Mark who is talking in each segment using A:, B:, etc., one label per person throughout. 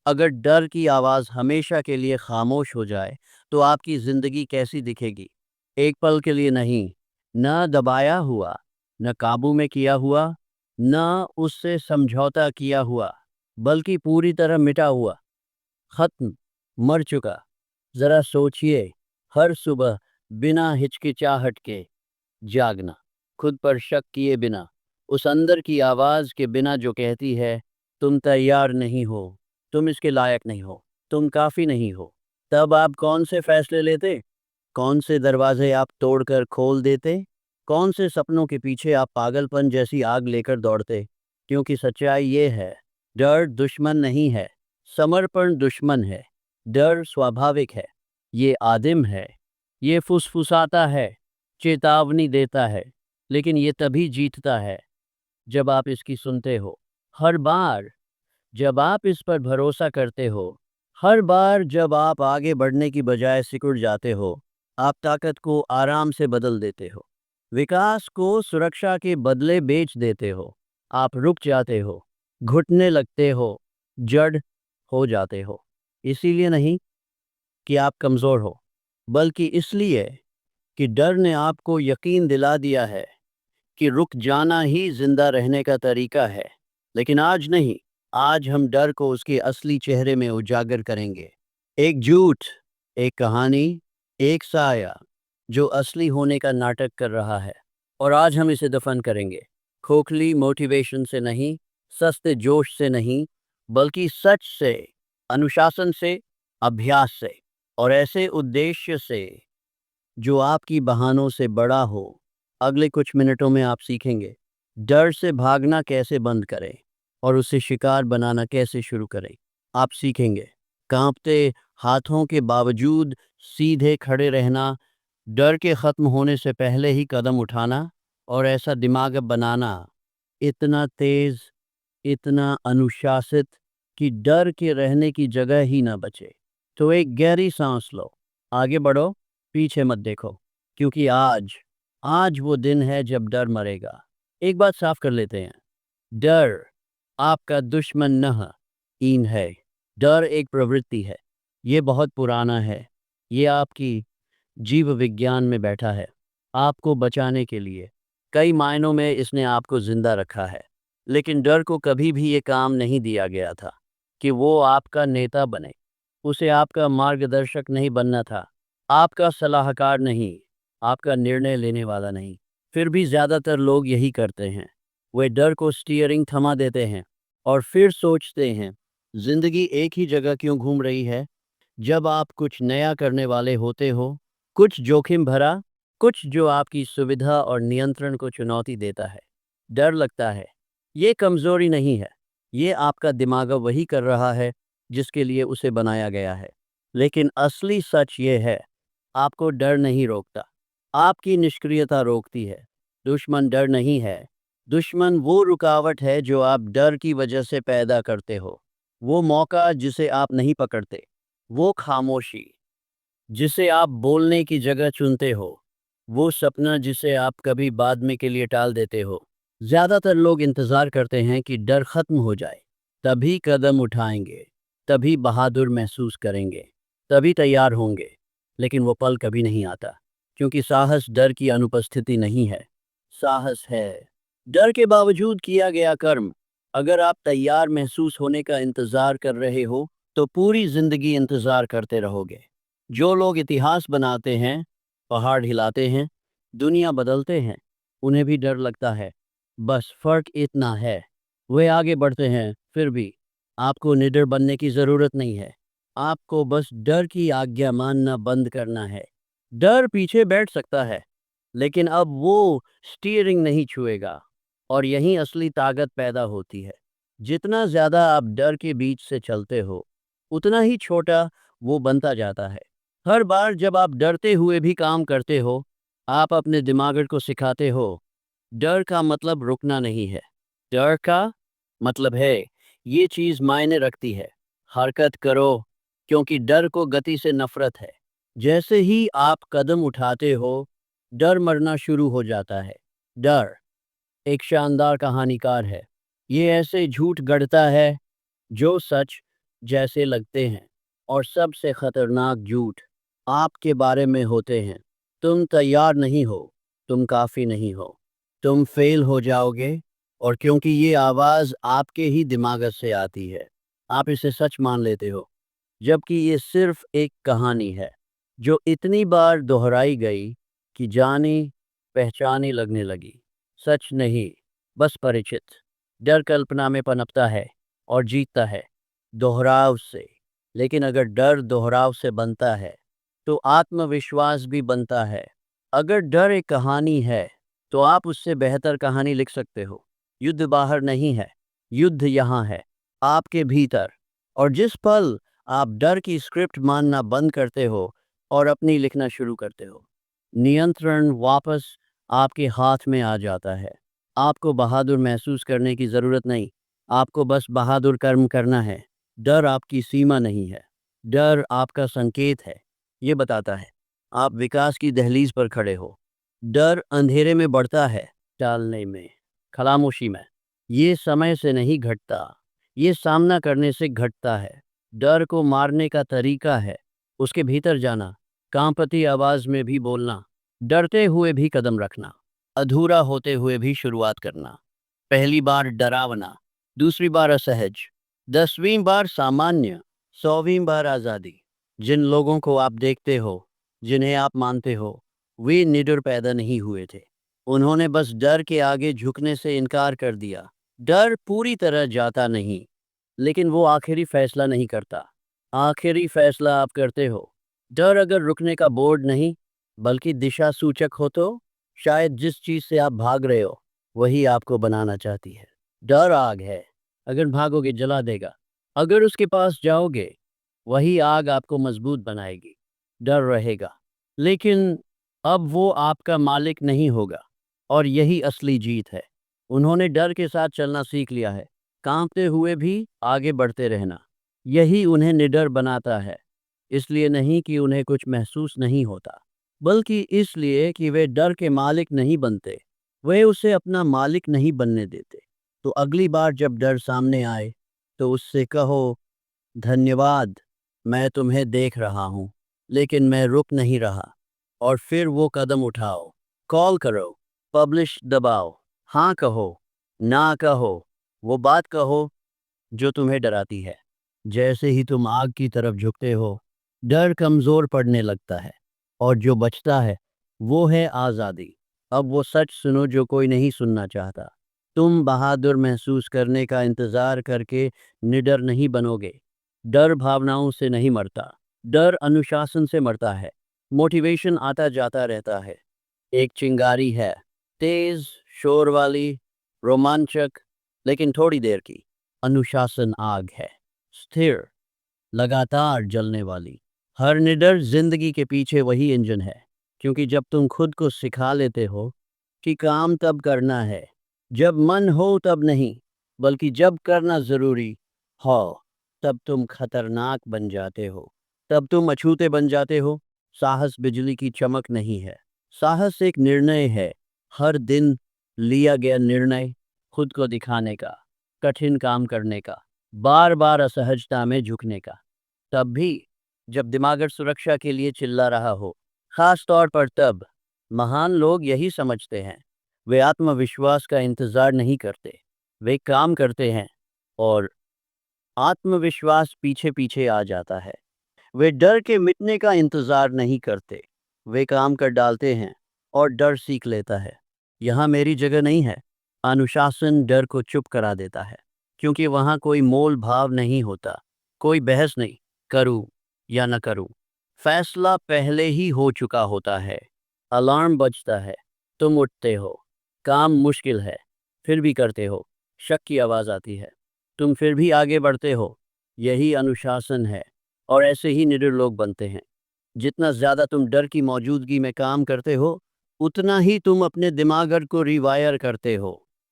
A: अगर डर की आवाज़ हमेशा के लिए खामोश हो जाए, तो आपकी ज़िंदगी कैसी दिखेगी? एक पल के लिए नहीं, न दबाया हुआ, न काबू में किया हुआ, न उससे समझौता किया हुआ, बल्कि पूरी तरह मिटा हुआ, खत्म, मर चुका। ज़रा सोचिए, हर सुबह बिना हिचकिचाहट के जागना, खुद पर शक किए बिना, उस अंदर की आवाज़ के बिना जो कहती है, तुम तैयार नहीं हो, तुम इसके लायक नहीं हो, तुम काफ़ी नहीं हो। तब आप कौन से फैसले लेते? कौन से दरवाजे आप तोड़कर खोल देते? कौन से सपनों के पीछे आप पागलपन जैसी आग लेकर दौड़ते? क्योंकि सच्चाई ये है, डर दुश्मन नहीं है, समर्पण दुश्मन है। डर स्वाभाविक है, ये आदिम है, ये फुसफुसाता है, चेतावनी देता है, लेकिन ये तभी जीतता है जब आप इसकी सुनते हो। हर बार जब आप इस पर भरोसा करते हो, हर बार जब आप आगे बढ़ने की बजाय सिकुड़ जाते हो, आप ताकत को आराम से बदल देते हो, विकास को सुरक्षा के बदले बेच देते हो, आप रुक जाते हो, घुटने लगते हो, जड़ हो जाते हो। इसीलिए नहीं कि आप कमज़ोर हो, बल्कि इसलिए कि डर ने आपको यकीन दिला दिया है कि रुक जाना ही जिंदा रहने का तरीका है। लेकिन आज नहीं, आज हम डर को उसके असली चेहरे में उजागर करेंगे। एक झूठ, एक कहानी, एक साया जो असली होने का नाटक कर रहा है। और आज हम इसे दफन करेंगे, खोखली मोटिवेशन से नहीं, सस्ते जोश से नहीं, बल्कि सच से, अनुशासन से, अभ्यास से, और ऐसे उद्देश्य से जो आपकी बहानों से बड़ा हो। अगले कुछ मिनटों में आप सीखेंगे डर से भागना कैसे बंद करें और उसे शिकार बनाना कैसे शुरू करें। आप सीखेंगे कांपते हाथों के बावजूद सीधे खड़े रहना, डर के खत्म होने से पहले ही कदम उठाना, और ऐसा दिमाग बनाना इतना तेज, इतना अनुशासित कि डर के रहने की जगह ही ना बचे। तो एक गहरी सांस लो, आगे बढ़ो, पीछे मत देखो, क्योंकि आज आज वो दिन है जब डर मरेगा। एक बात साफ कर लेते हैं, डर आपका दुश्मन न इन है। डर एक प्रवृत्ति है, ये बहुत पुराना है, ये आपकी जीव विज्ञान में बैठा है, आपको बचाने के लिए। कई मायनों में इसने आपको जिंदा रखा है। लेकिन डर को कभी भी ये काम नहीं दिया गया था कि वो आपका नेता बने। उसे आपका मार्गदर्शक नहीं बनना था, आपका सलाहकार नहीं, आपका निर्णय लेने वाला नहीं। फिर भी ज़्यादातर लोग यही करते हैं, वे डर को स्टीयरिंग थमा देते हैं और फिर सोचते हैं, जिंदगी एक ही जगह क्यों घूम रही है। जब आप कुछ नया करने वाले होते हो, कुछ जोखिम भरा, कुछ जो आपकी सुविधा और नियंत्रण को चुनौती देता है, डर लगता है। ये कमजोरी नहीं है, ये आपका दिमाग वही कर रहा है जिसके लिए उसे बनाया गया है। लेकिन असली सच ये है, आपको डर नहीं रोकता, आपकी निष्क्रियता रोकती है। दुश्मन डर नहीं है, दुश्मन वो रुकावट है जो आप डर की वजह से पैदा करते हो। वो मौका जिसे आप नहीं पकड़ते, वो खामोशी जिसे आप बोलने की जगह चुनते हो, वो सपना जिसे आप कभी बाद में के लिए टाल देते हो। ज़्यादातर लोग इंतज़ार करते हैं कि डर खत्म हो जाए, तभी कदम उठाएंगे, तभी बहादुर महसूस करेंगे, तभी तैयार होंगे। लेकिन वो पल कभी नहीं आता, क्योंकि साहस डर की अनुपस्थिति नहीं है, साहस है डर के बावजूद किया गया कर्म। अगर आप तैयार महसूस होने का इंतज़ार कर रहे हो, तो पूरी ज़िंदगी इंतज़ार करते रहोगे। जो लोग इतिहास बनाते हैं, पहाड़ हिलाते हैं, दुनिया बदलते हैं, उन्हें भी डर लगता है। बस फर्क इतना है, वे आगे बढ़ते हैं फिर भी। आपको निडर बनने की ज़रूरत नहीं है, आपको बस डर की आज्ञा मानना बंद करना है। डर पीछे बैठ सकता है, लेकिन अब वो स्टीयरिंग नहीं छुएगा। और यहीं असली ताकत पैदा होती है। जितना ज़्यादा आप डर के बीच से चलते हो, उतना ही छोटा वो बनता जाता है। हर बार जब आप डरते हुए भी काम करते हो, आप अपने दिमाग को सिखाते हो, डर का मतलब रुकना नहीं है। डर का मतलब है, ये चीज़ मायने रखती है, हरकत करो, क्योंकि डर को गति से नफरत है। जैसे ही आप कदम उठाते हो, डर मरना शुरू हो जाता है। डर एक शानदार कहानीकार है। ये ऐसे झूठ गढ़ता है जो सच जैसे लगते हैं, और सबसे खतरनाक झूठ आपके बारे में होते हैं। तुम तैयार नहीं हो, तुम काफ़ी नहीं हो, तुम फेल हो जाओगे। और क्योंकि ये आवाज़ आपके ही दिमाग से आती है, आप इसे सच मान लेते हो, जबकि ये सिर्फ एक कहानी है जो इतनी बार दोहराई गई कि जानी पहचानी लगने लगी। सच नहीं, बस परिचित। डर कल्पना में पनपता है और जीतता है दोहराव से। लेकिन अगर डर दोहराव से बनता है तो आत्मविश्वास भी बनता है। अगर डर एक कहानी है तो आप उससे बेहतर कहानी लिख सकते हो। युद्ध बाहर नहीं है, युद्ध यहाँ है, आपके भीतर। और जिस पल आप डर की स्क्रिप्ट मानना बंद करते हो और अपनी लिखना शुरू करते हो, नियंत्रण वापस आपके हाथ में आ जाता है। आपको बहादुर महसूस करने की ज़रूरत नहीं, आपको बस बहादुर कर्म करना है। डर आपकी सीमा नहीं है, डर आपका संकेत है। ये बताता है आप विकास की दहलीज पर खड़े हो। डर अंधेरे में बढ़ता है, टालने में, खामोशी में। ये समय से नहीं घटता, ये सामना करने से घटता है। डर को मारने का तरीका है उसके भीतर जाना, कांपती आवाज में भी बोलना, डरते हुए भी कदम रखना, अधूरा होते हुए भी शुरुआत करना। पहली बार डरावना, दूसरी बार असहज, 10वीं बार सामान्य, 100वीं बार आज़ादी। जिन लोगों को आप देखते हो, जिन्हें आप मानते हो, वे निडर पैदा नहीं हुए थे। उन्होंने बस डर के आगे झुकने से इनकार कर दिया। डर पूरी तरह जाता नहीं, लेकिन वो आखिरी फैसला नहीं करता। आखिरी फैसला आप करते हो। डर अगर रुकने का बोर्ड नहीं, बल्कि दिशा सूचक हो तो शायद जिस चीज़ से आप भाग रहे हो, वही आपको बनाना चाहती है। डर आग है, अगर भागोगे जला देगा। अगर उसके पास जाओगे, वही आग आपको मजबूत बनाएगी। डर रहेगा, लेकिन अब वो आपका मालिक नहीं होगा। और यही असली जीत है। उन्होंने डर के साथ चलना सीख लिया है, कांपते हुए भी आगे बढ़ते रहना। यही उन्हें निडर बनाता है। इसलिए नहीं कि उन्हें कुछ महसूस नहीं होता, बल्कि इसलिए कि वे डर के मालिक नहीं बनते, वे उसे अपना मालिक नहीं बनने देते। तो अगली बार जब डर सामने आए, तो उससे कहो, धन्यवाद, मैं तुम्हें देख रहा हूँ, लेकिन मैं रुक नहीं रहा। और फिर वो कदम उठाओ, कॉल करो, पब्लिश दबाओ, हाँ कहो, ना कहो, वो बात कहो जो तुम्हें डराती है। जैसे ही तुम आग की तरफ झुकते हो, डर कमजोर पड़ने लगता है, और जो बचता है वो है आज़ादी। अब वो सच सुनो जो कोई नहीं सुनना चाहता। तुम बहादुर महसूस करने का इंतजार करके निडर नहीं बनोगे। डर भावनाओं से नहीं मरता, डर अनुशासन से मरता है। मोटिवेशन आता जाता रहता है, एक चिंगारी है, तेज, शोर वाली, रोमांचक, लेकिन थोड़ी देर की। अनुशासन आग है, स्थिर, लगातार जलने वाली। हर निडर जिंदगी के पीछे वही इंजन है। क्योंकि जब तुम खुद को सिखा लेते हो कि काम तब करना है जब मन हो, तब नहीं, बल्कि जब करना जरूरी हो, तब तुम खतरनाक बन जाते हो। तब तुम अछूते बन जाते हो। साहस बिजली की चमक नहीं है, साहस एक निर्णय है। हर दिन लिया गया निर्णय, खुद को दिखाने का, कठिन काम करने का, बार बार असहजता में झुकने का। तब भी जब दिमाग सुरक्षा के लिए चिल्ला रहा हो, खास तौर पर तब। महान लोग यही समझते हैं। वे आत्मविश्वास का इंतजार नहीं करते, वे काम करते हैं, और आत्मविश्वास पीछे पीछे आ जाता है। वे डर के मिटने का इंतजार नहीं करते, वे काम कर डालते हैं, और डर सीख लेता है, यहाँ मेरी जगह नहीं है। अनुशासन डर को चुप करा देता है, क्योंकि वहाँ कोई मोल भाव नहीं होता, कोई बहस नहीं, करूँ या न करूँ, फैसला पहले ही हो चुका होता है। अलार्म बजता है, तुम उठते हो, काम मुश्किल है, फिर भी करते हो। शक की आवाज़ आती है, तुम फिर भी आगे बढ़ते हो। यही अनुशासन है, और ऐसे ही निडर लोग बनते हैं। जितना ज़्यादा तुम डर की मौजूदगी में काम करते हो, उतना ही तुम अपने दिमाग को रिवायर करते हो।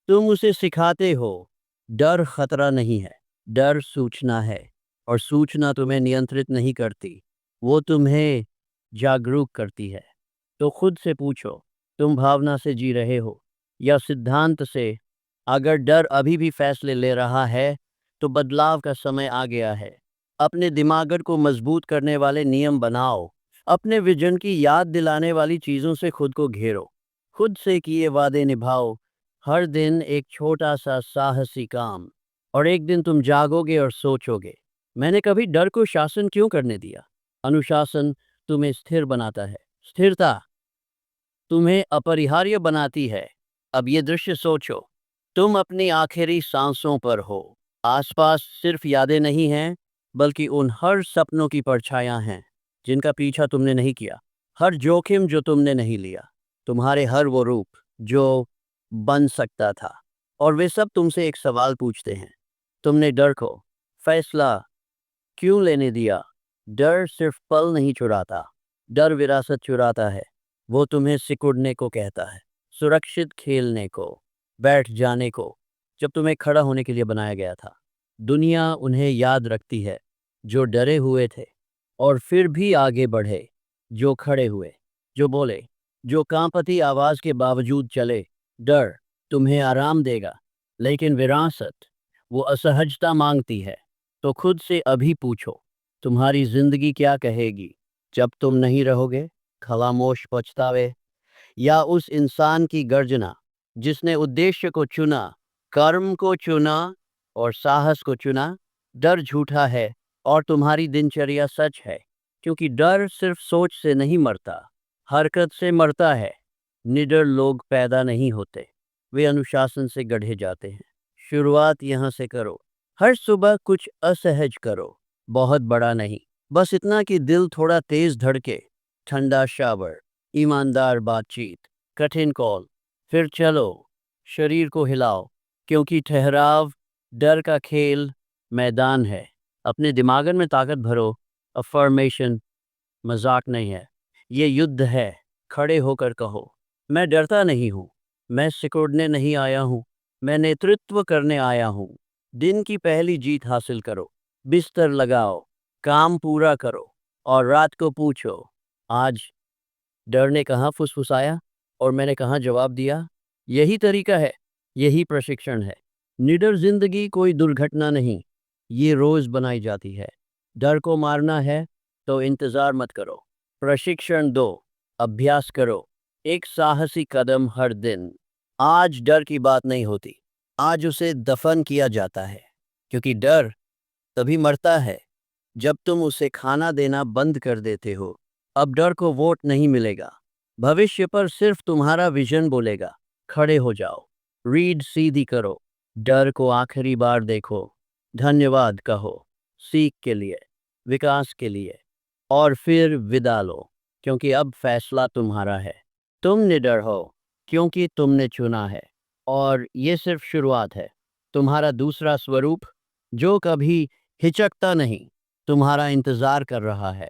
A: तुम उसे सिखाते हो, डर खतरा नहीं है, डर सूचना है। और सूचना तुम्हें नियंत्रित नहीं करती, वो तुम्हें जागरूक करती है। तो खुद से पूछो, तुम भावना से जी रहे हो या सिद्धांत से? अगर डर अभी भी फैसले ले रहा है, तो बदलाव का समय आ गया है। अपने दिमाग को मजबूत करने वाले नियम बनाओ। अपने विजन की याद दिलाने वाली चीज़ों से खुद को घेरो। खुद से किए वादे निभाओ। हर दिन एक छोटा सा साहसी काम। और एक दिन तुम जागोगे और सोचोगे, मैंने कभी डर को शासन क्यों करने दिया। अनुशासन तुम्हें स्थिर बनाता है। स्थिरता तुम्हें अपरिहार्य बनाती है। अब ये दृश्य सोचो, तुम अपनी आखिरी सांसों पर हो। आसपास सिर्फ यादें नहीं हैं, बल्कि उन हर सपनों की परछाइयां हैं जिनका पीछा तुमने नहीं किया। हर जोखिम जो तुमने नहीं लिया। तुम्हारे हर वो रूप जो बन सकता था। और वे सब तुमसे एक सवाल पूछते हैं, तुमने डर को फैसला क्यों लेने दिया। डर सिर्फ पल नहीं चुराता, डर विरासत चुराता है। वो तुम्हें सिकुड़ने को कहता है, सुरक्षित खेलने को, बैठ जाने को, जब तुम्हें खड़ा होने के लिए बनाया गया था। दुनिया उन्हें याद रखती है जो डरे हुए थे और फिर भी आगे बढ़े, जो खड़े हुए, जो बोले, जो कांपती आवाज के बावजूद चले। डर तुम्हें आराम देगा, लेकिन विरासत वो असहजता मांगती है। तो खुद से अभी पूछो, तुम्हारी जिंदगी क्या कहेगी जब तुम नहीं रहोगे। खामोश पछतावे या उस इंसान की गर्जना जिसने उद्देश्य को चुना, कर्म को चुना और साहस को चुना। डर झूठा है और तुम्हारी दिनचर्या सच है, क्योंकि डर सिर्फ सोच से नहीं मरता, हरकत से मरता है। निडर लोग पैदा नहीं होते, वे अनुशासन से गढ़े जाते हैं। शुरुआत यहाँ से करो। हर सुबह कुछ असहज करो, बहुत बड़ा नहीं, बस इतना कि दिल थोड़ा तेज धड़के। ठंडा शावर, ईमानदार बातचीत, कठिन कॉल, फिर चलो। शरीर को हिलाओ, क्योंकि ठहराव डर का खेल मैदान है। अपने दिमागन में ताकत भरो। अफर्मेशन मजाक नहीं है, ये युद्ध है। खड़े होकर कहो, मैं डरता नहीं हूँ, मैं सिकुड़ने नहीं आया हूँ, मैं नेतृत्व करने आया हूँ। दिन की पहली जीत हासिल करो। बिस्तर लगाओ, काम पूरा करो और रात को पूछो, आज डर ने कहाँ फुसफुसाया और मैंने कहाँ जवाब दिया। यही तरीका है, यही प्रशिक्षण है। निडर जिंदगी कोई दुर्घटना नहीं, ये रोज बनाई जाती है। डर को मारना है तो इंतजार मत करो, प्रशिक्षण दो, अभ्यास करो। एक साहसी कदम हर दिन। आज डर की बात नहीं होती, आज उसे दफन किया जाता है, क्योंकि डर तभी मरता है जब तुम उसे खाना देना बंद कर देते हो। अब डर को वोट नहीं मिलेगा, भविष्य पर सिर्फ तुम्हारा विजन बोलेगा। खड़े हो जाओ, रीढ़ सीधी करो, डर को आखिरी बार देखो, धन्यवाद कहो, सीख के लिए, विकास के लिए, और फिर विदा लो, क्योंकि अब फैसला तुम्हारा है। तुम निडर हो क्योंकि तुमने चुना है, और ये सिर्फ शुरुआत है। तुम्हारा दूसरा स्वरूप, जो कभी हिचकता नहीं, तुम्हारा इंतजार कर रहा है।